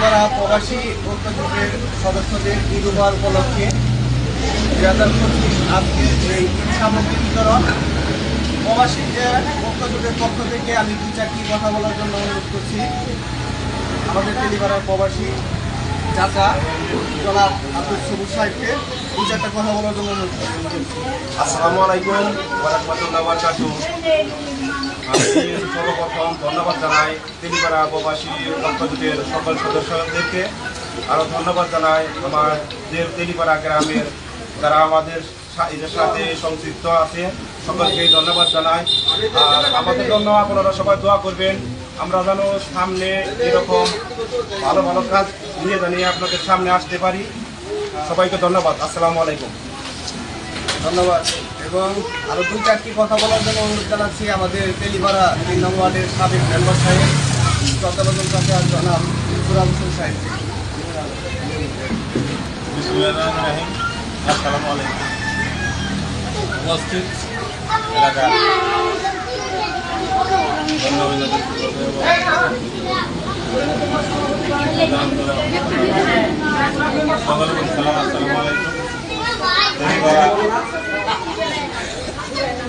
তেলিপাড়া প্রবাসী ঐক্যজোটের সদস্যদের ঈদ উপহার উপলক্ষে 2025 আজকের এই ঈদ সামগ্রী বিতরণ। প্রবাসী যে ঐক্যজোটের পক্ষ থেকে আমি 2-4টি কথা বলার জন্য অনুরোধ করছি। আমাদের তেলিপাড়ার প্রবাসী চাচা জনাব আব্দুল সবুজ সাহেবকে 2-4টা কথা বলার জন্য অনুরোধ করছি। আসসালামু আলাইকুম ওয়া রাহমাতুল্লাহি ওয়া বারাকাতুহু। আমি সর্বপ্রথম ধন্যবাদ জানাই তেলিপাড়া প্রবাসী ঐক্যজোটের সকল সদস্যদেরকে। আরও ধন্যবাদ জানাই আমাদের তেলিপাড়া গ্রামের যারা আমাদের এদের সাথে সংযুক্ত আছে, সকলকেই ধন্যবাদ জানাই। আর আমাদের জন্য আপনারা সবাই দোয়া করবেন, আমরা যেন সামনে এরকম ভালো ভালো কাজ নিয়ে জানিয়ে আপনাদের সামনে আসতে পারি। সবাইকে ধন্যবাদ। আসসালামু আলাইকুম। ধন্যবাদ। এবং আরও 2-4টি কথা বলার জন্য অনুরোধ জানাচ্ছি আমাদের তেলিপাড়া 3 নং ওয়ার্ডের সাবেক মেম্বার সাহেব তত্ত্বাবধান চাচা জনাব সুরাম হোসেন সাহেব। আসসালামু আলাইকুম। উপস্থিত এলাকার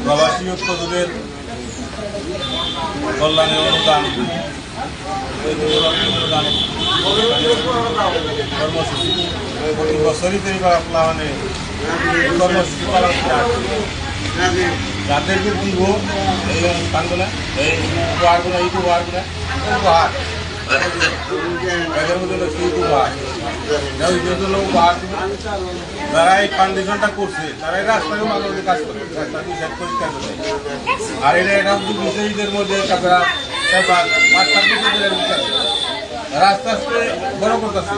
প্রবাসী ঐক্যজোটের কল্যাণে অনুদান কর্মসূচি প্রতি বছরই তেলিপাড়া প্লাবনে কর্মসূচি পালন করে যাদেরকে দিব এই অনুষ্ঠানগুলো, এই উপহারগুলো, এই উপহারগুলো উপহার এদের মধ্যে সেই উপহার উপহার যারা এই ফাউন্ডেশনটা করছে তারা এই রাস্তায় মানুষের কাজ করে পরিষ্কার করে। আর এটা বিষয়ীদের মধ্যে তারা আস্তে আস্তে বড় করতেছে।